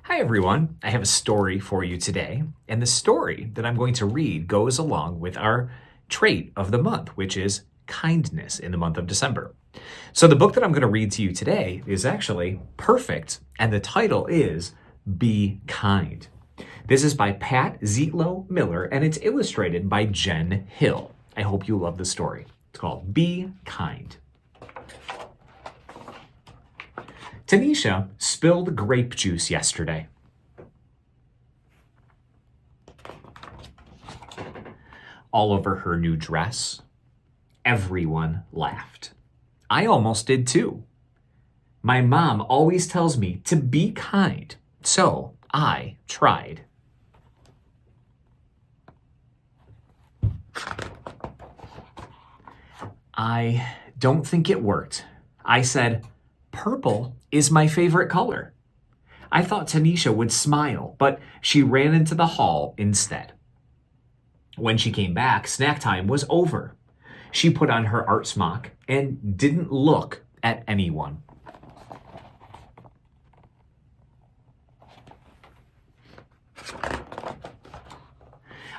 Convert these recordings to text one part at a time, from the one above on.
Hi everyone, I have a story for you today, and the story that I'm going to read goes along with our trait of the month, which is kindness in the month of December. So the book that I'm going to read to you today is actually perfect, and the title is Be Kind. This is by Pat Zietlow Miller, and it's illustrated by Jen Hill. I hope you love the story. It's called Be Kind. Tanisha spilled grape juice yesterday. All over her new dress. Everyone laughed. I almost did too. My mom always tells me to be kind, so I tried. I don't think it worked. I said, purple is my favorite color. I thought Tanisha would smile, but she ran into the hall instead. When she came back, snack time was over. She put on her art smock and didn't look at anyone.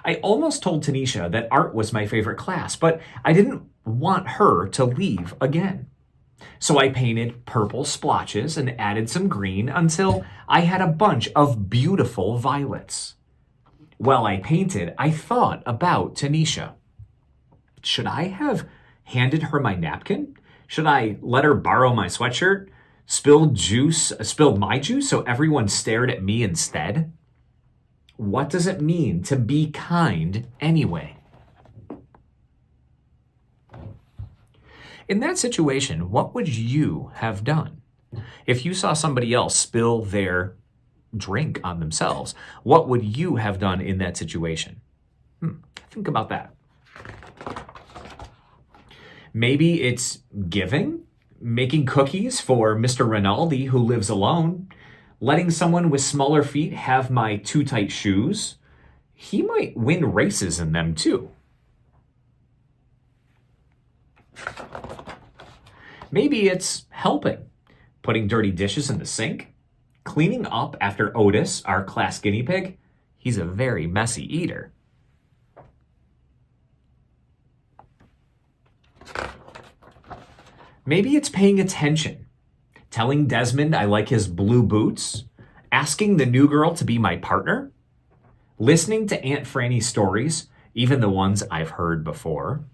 I almost told Tanisha that art was my favorite class, but I didn't want her to leave again. So I painted purple splotches and added some green until I had a bunch of beautiful violets. While I painted, I thought about Tanisha. Should I have handed her my napkin? Should I let her borrow my sweatshirt? Spilled my juice so everyone stared at me instead? What does it mean to be kind anyway? In that situation, what would you have done? If you saw somebody else spill their drink on themselves, what would you have done in that situation? Think about that. Maybe it's giving, making cookies for Mr. Rinaldi who lives alone, letting someone with smaller feet have my too tight shoes. He might win races in them too. Maybe it's helping, putting dirty dishes in the sink, cleaning up after Otis, our class guinea pig. He's a very messy eater. Maybe it's paying attention, telling Desmond I like his blue boots, asking the new girl to be my partner, listening to Aunt Franny's stories, even the ones I've heard before.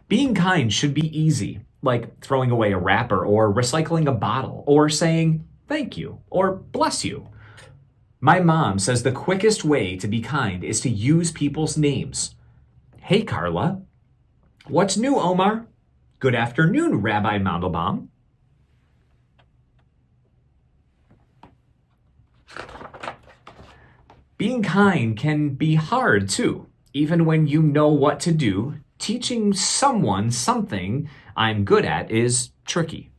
Being kind should be easy, like throwing away a wrapper or recycling a bottle or saying thank you or bless you. My mom says the quickest way to be kind is to use people's names. Hey, Carla. What's new, Omar? Good afternoon, Rabbi Mandelbaum. Being kind can be hard too, even when you know what to do. Teaching someone something I'm good at is tricky,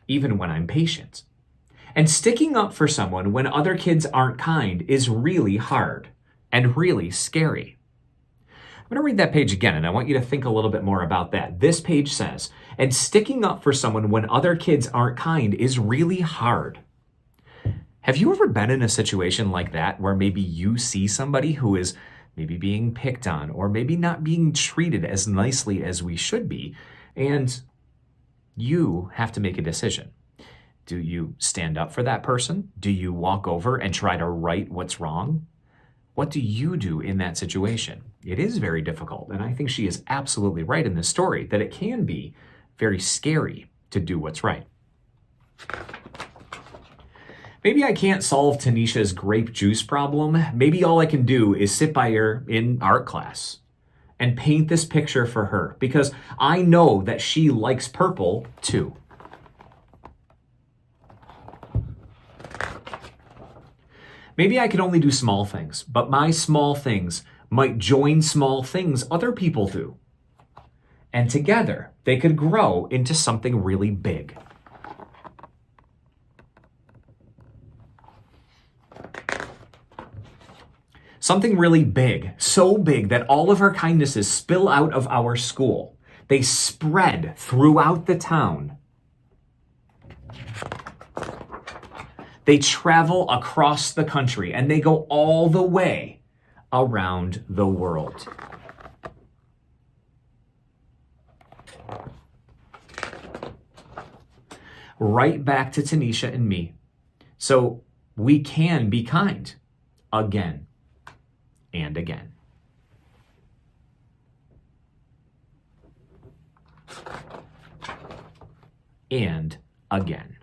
even when I'm patient. And sticking up for someone when other kids aren't kind is really hard and really scary. I'm going to read that page again, and I want you to think a little bit more about that. This page says, and sticking up for someone when other kids aren't kind is really hard. Have you ever been in a situation like that where maybe you see somebody who is maybe being picked on, or maybe not being treated as nicely as we should be, and you have to make a decision? Do you stand up for that person? Do you walk over and try to right what's wrong? What do you do in that situation? It is very difficult, and I think she is absolutely right in this story that it can be very scary to do what's right. Maybe I can't solve Tanisha's grape juice problem. Maybe all I can do is sit by her in art class and paint this picture for her because I know that she likes purple too. Maybe I can only do small things, but my small things might join small things other people do. And together, they could grow into something really big. Something really big, so big that all of our kindnesses spill out of our school. They spread throughout the town. They travel across the country, and they go all the way around the world. Right back to Tanisha and me. So we can be kind again and again. And again.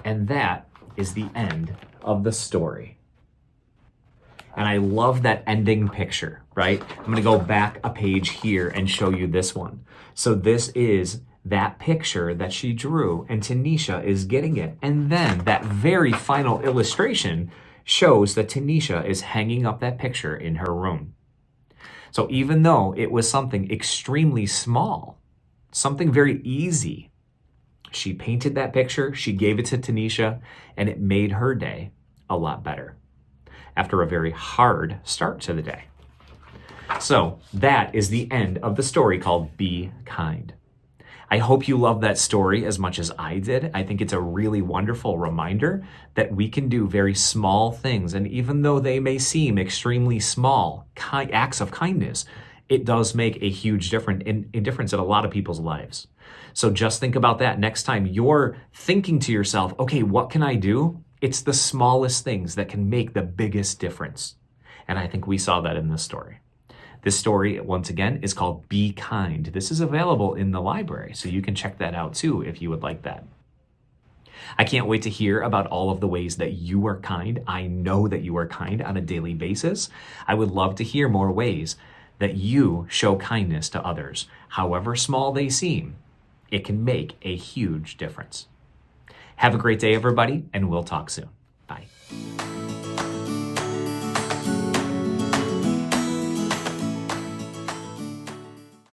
And that is the end of the story. And I love that ending picture, right? I'm going to go back a page here and show you this one. So this is that picture that she drew, and Tanisha is getting it. And then that very final illustration shows that Tanisha is hanging up that picture in her room. So even though it was something extremely small, something very easy, she painted that picture, she gave it to Tanisha, and it made her day a lot better after a very hard start to the day. So that is the end of the story called Be Kind. I hope you love that story as much as I did. I think it's a really wonderful reminder that we can do very small things. And even though they may seem extremely small, acts of kindness, it does make a huge difference in a lot of people's lives. So just think about that next time you're thinking to yourself, okay, what can I do? It's the smallest things that can make the biggest difference. And I think we saw that in this story. This story, once again, is called Be Kind. This is available in the library, so you can check that out too if you would like that. I can't wait to hear about all of the ways that you are kind. I know that you are kind on a daily basis. I would love to hear more ways that you show kindness to others. However small they seem, it can make a huge difference. Have a great day, everybody, and we'll talk soon. Bye.